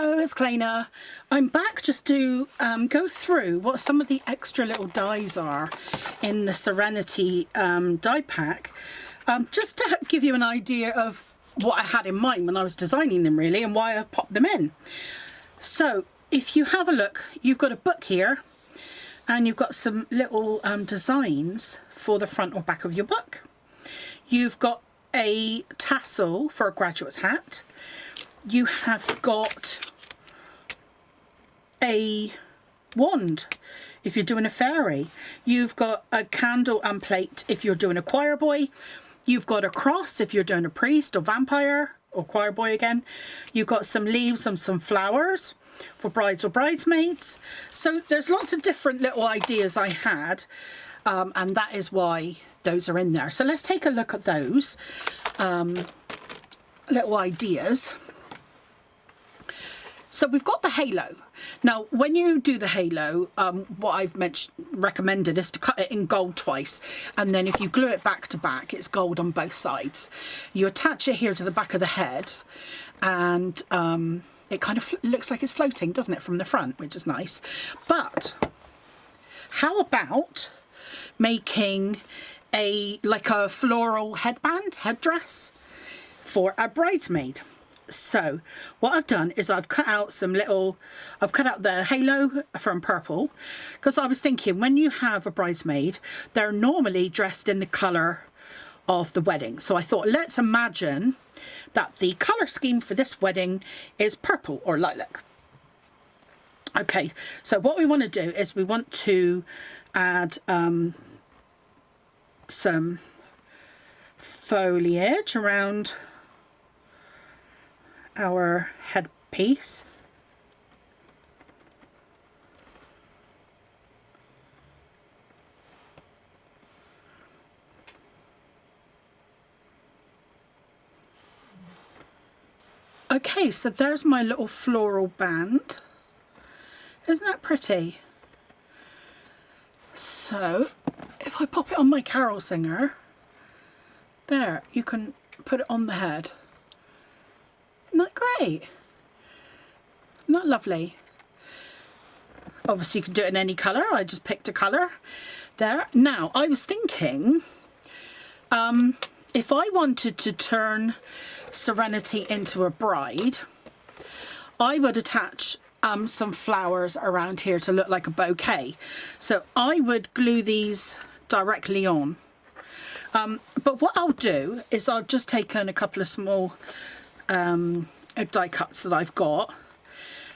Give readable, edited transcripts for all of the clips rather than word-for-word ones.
Hello, it's Clayna. I'm back just to go through what some of the extra little dies are in the Serenity die pack, just to give you an idea of what I had in mind when I was designing them really, and why I popped them in. So if you have a look, you've got a book here and you've got some little designs for the front or back of your book. You've got a tassel for a graduate's hat. You have got a wand if you're doing a fairy. You've got a candle and plate if you're doing a choir boy. You've got a cross if you're doing a priest or vampire or choir boy again. You've got some leaves and some flowers for brides or bridesmaids. So there's lots of different little ideas I had, and that is why those are in there. So let's take a look at those little ideas. So we've got the halo. Now, when you do the halo, what I've recommended is to cut it in gold twice. And then if you glue it back to back, it's gold on both sides. You attach it here to the back of the head, and it kind of looks like it's floating, doesn't it, from the front, which is nice. But how about making like a floral headdress for a bridesmaid? So what I've done is I've cut out the halo from purple, because I was thinking when you have a bridesmaid, they're normally dressed in the colour of the wedding. So I thought, let's imagine that the colour scheme for this wedding is purple or lilac. Okay, so what we want to do is we want to add some foliage around our headpiece. Okay, so there's my little floral band. Isn't that pretty? So if I pop it on my carol singer, there, you can put it on the head. Isn't that great? Isn't that lovely? Obviously you can do it in any colour. I just picked a colour there. Now I was thinking, if I wanted to turn Serenity into a bride, I would attach some flowers around here to look like a bouquet. So I would glue these directly on. But what I'll do is I've just taken a couple of small die cuts that I've got,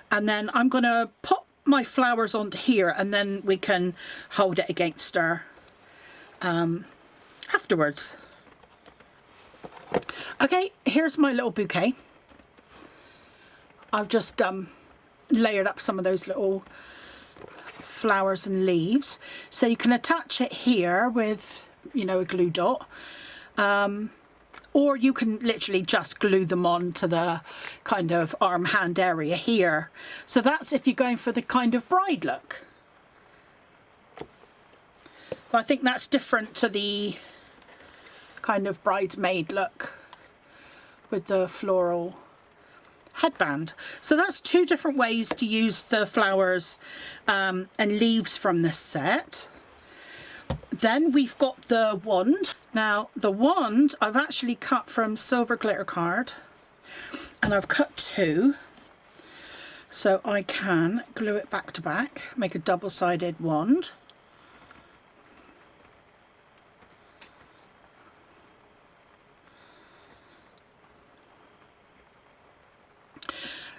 and then I'm going to pop my flowers onto here, and then we can hold it against her afterwards. Okay, here's my little bouquet. I've just layered up some of those little flowers and leaves, so you can attach it here with, you know, a glue dot, or you can literally just glue them on to the kind of arm hand area here. So that's if you're going for the kind of bride look. So I think that's different to the kind of bridesmaid look with the floral headband. So that's two different ways to use the flowers and leaves from this set. Then we've got the wand. Now the wand I've actually cut from silver glitter card, and I've cut two so I can glue it back to back, make a double-sided wand.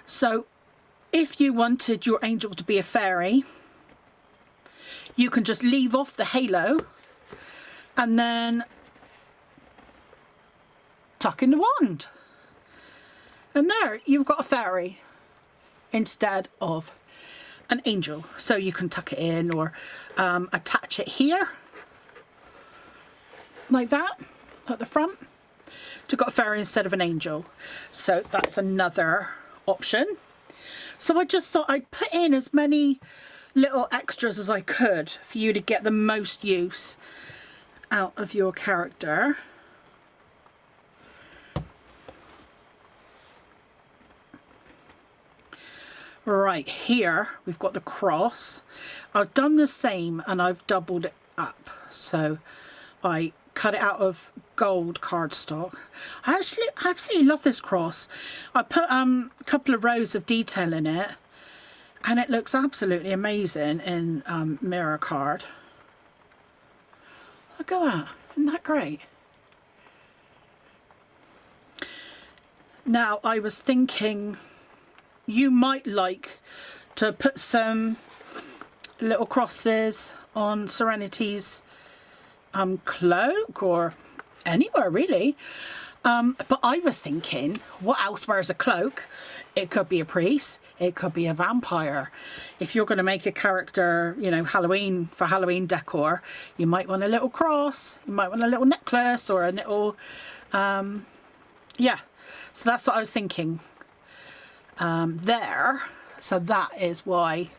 So if you wanted your angel to be a fairy, you can just leave off the halo and then tuck in the wand. And there, you've got a fairy instead of an angel. So you can tuck it in or attach it here, like that, at the front. You've got a fairy instead of an angel. So that's another option. So I just thought I'd put in as many little extras as I could for you to get the most use out of your character. Right here, we've got the cross. I've done the same and I've doubled it up. So I cut it out of gold cardstock. I absolutely love this cross. I put a couple of rows of detail in it and it looks absolutely amazing in mirror card. Look at that, isn't that great? Now I was thinking you might like to put some little crosses on Serenity's cloak or anywhere really. But I was thinking, what else wears a cloak? It could be a priest, it could be a vampire. If you're going to make a character, you know, Halloween, for Halloween decor, you might want a little cross, you might want a little necklace or a little, yeah. So that's what I was thinking there. So that is why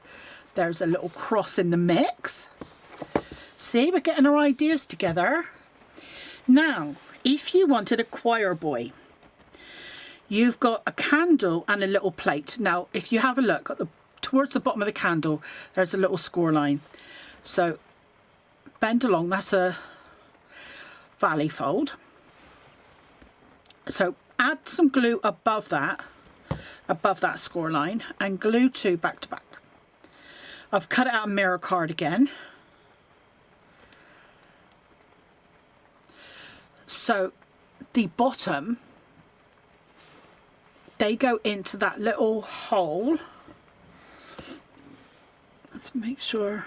there's a little cross in the mix. See, we're getting our ideas together. Now, if you wanted a choir boy, you've got a candle and a little plate. Now, if you have a look at towards the bottom of the candle, there's a little score line. So bend along, that's a valley fold. So add some glue above that score line and glue 2 back to back. I've cut it out of mirror card again. So the bottom, they go into that little hole. Let's make sure.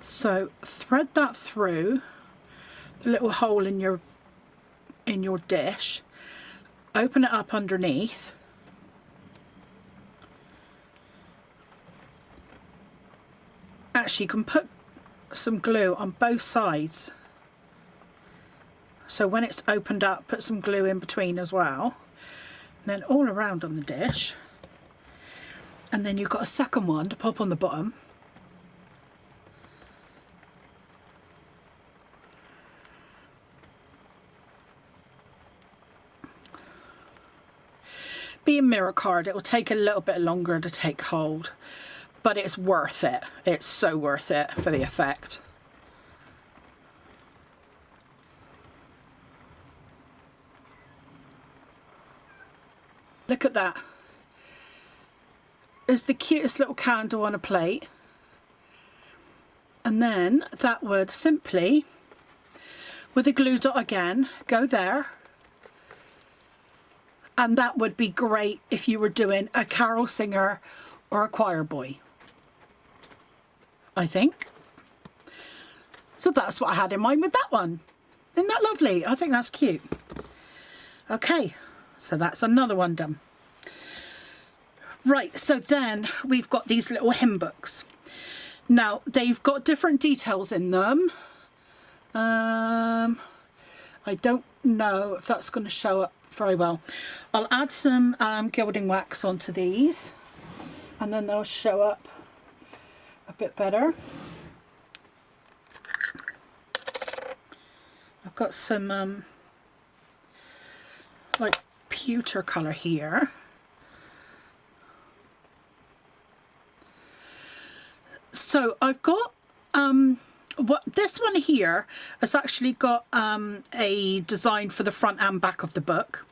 So thread that through the little hole in your dish, open it up underneath, actually you can put some glue on both sides, so when it's opened up put some glue in between as well, and then all around on the dish, and then you've got a second one to pop on the bottom. Being mirror card, it will take a little bit longer to take hold, but it's worth it. It's so worth it for the effect. Look at that. It's the cutest little candle on a plate. And then that would simply, with a glue dot again, go there. And that would be great if you were doing a carol singer or a choir boy, I think. So that's what I had in mind with that one. Isn't that lovely? I think that's cute. Okay, so that's another one done. Right, so then we've got these little hymn books. Now, they've got different details in them. I don't know if that's going to show up very well. I'll add some gilding wax onto these and then they'll show up a bit better. I've got some like pewter colour here. So I've got what this one here has actually got a design for the front and back of the book,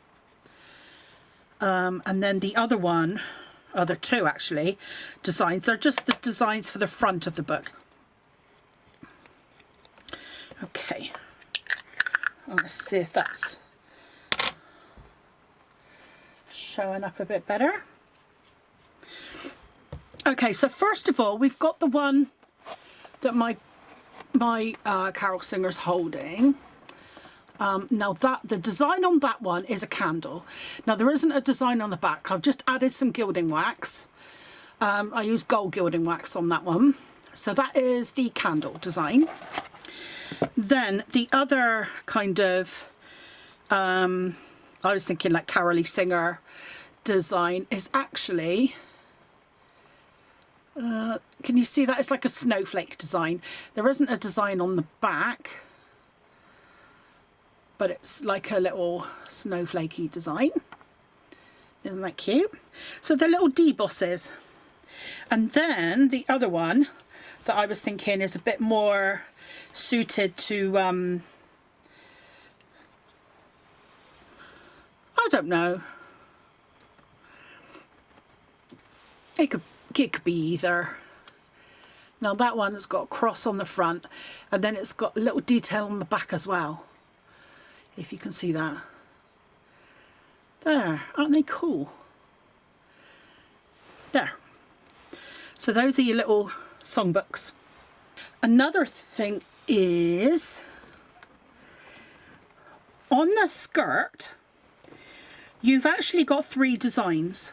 and then the other one, other two actually, designs are just the designs for the front of the book. Okay, let's see if that's showing up a bit better. Okay, so first of all, we've got the one that my carol singer's holding. Now that the design on that one is a candle. Now there isn't a design on the back. I've just added some gilding wax. I used gold gilding wax on that one. So that is the candle design. Then the other kind of, I was thinking like caroly singer design is actually, can you see that? It's like a snowflake design. There isn't a design on the back. but it's like a little snowflakey design. Isn't that cute? So they're little debosses. And then the other one that I was thinking is a bit more suited to, I don't know. It could be either. Now that one has got a cross on the front, and then it's got a little detail on the back as well. If you can see that. There, aren't they cool? There. So those are your little songbooks. Another thing is, on the skirt, you've actually got 3 designs.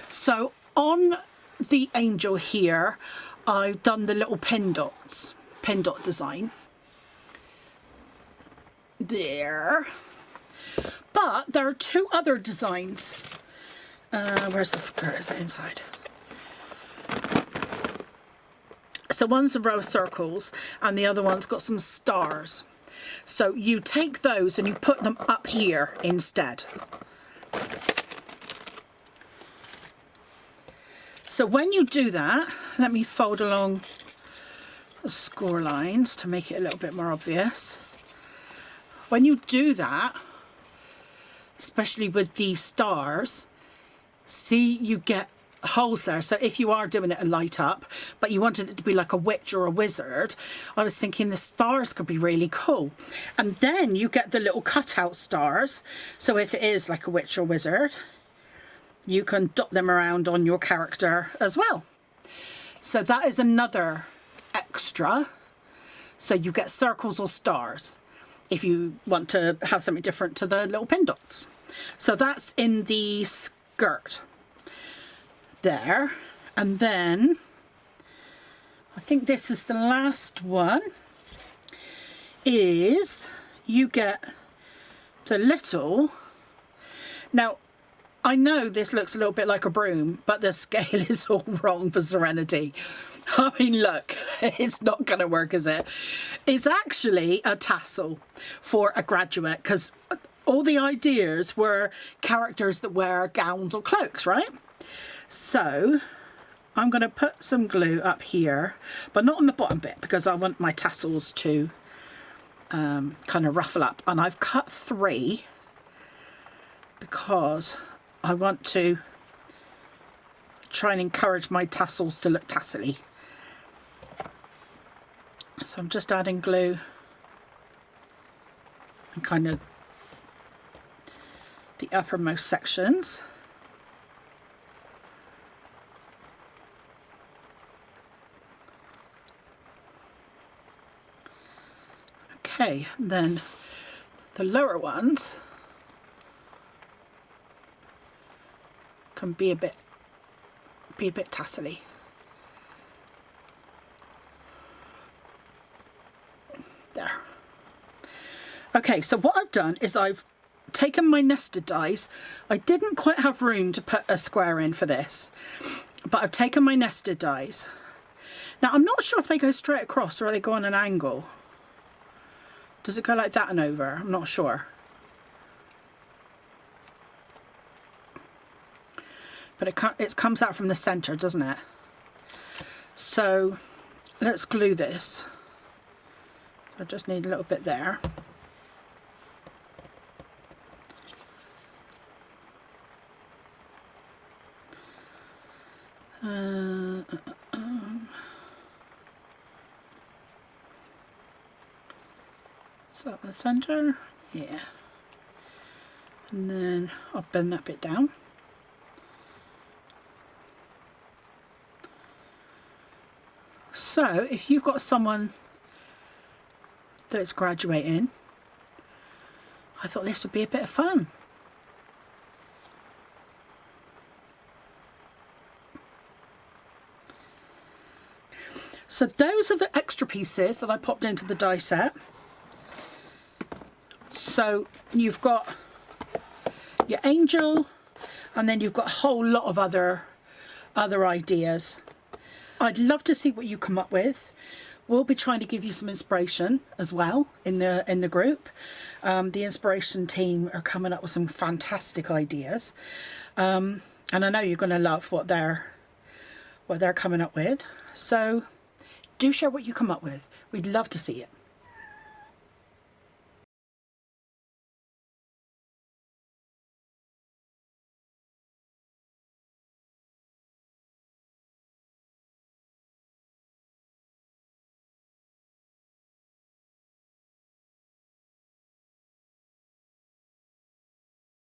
So on the angel here, I've done the little pin dot design. There. But there are 2 other designs. Where's the skirt? Is it inside? So one's a row of circles and the other one's got some stars. So you take those and you put them up here instead. So when you do that, let me fold along the score lines to make it a little bit more obvious. When you do that, especially with these stars, see, you get holes there. So if you are doing it a light up, but you wanted it to be like a witch or a wizard, I was thinking the stars could be really cool. And then you get the little cutout stars. So if it is like a witch or wizard, you can dot them around on your character as well. So that is another extra. So you get circles or stars if you want to have something different to the little pin dots. So that's in the skirt there. And then I think this is the last one, is you get the little, now I know this looks a little bit like a broom, but the scale is all wrong for Serenity. I mean, look, it's not going to work, is it? It's actually a tassel for a graduate, because all the ideas were characters that wear gowns or cloaks, right? So I'm going to put some glue up here, but not on the bottom bit, because I want my tassels to kind of ruffle up. And I've cut 3 because I want to try and encourage my tassels to look tassely. So I'm just adding glue and kind of the uppermost sections. Okay, then the lower ones can be a bit tassely. There. Okay, so what I've done is I've taken my nested dies. I didn't quite have room to put a square in for this, but I've taken my nested dies. Now I'm not sure if they go straight across or they go on an angle. Does it go like that and over? I'm not sure. But it comes out from the center, doesn't it? So let's glue this. I just need a little bit there. Is that the center? Yeah. And then I'll bend that bit down. So if you've got someone that's graduating, I thought this would be a bit of fun. So those are the extra pieces that I popped into the die set. So you've got your angel, and then you've got a whole lot of other ideas. I'd love to see what you come up with. We'll be trying to give you some inspiration as well in the group. The inspiration team are coming up with some fantastic ideas, and I know you're going to love what they're coming up with. So do share what you come up with. We'd love to see it.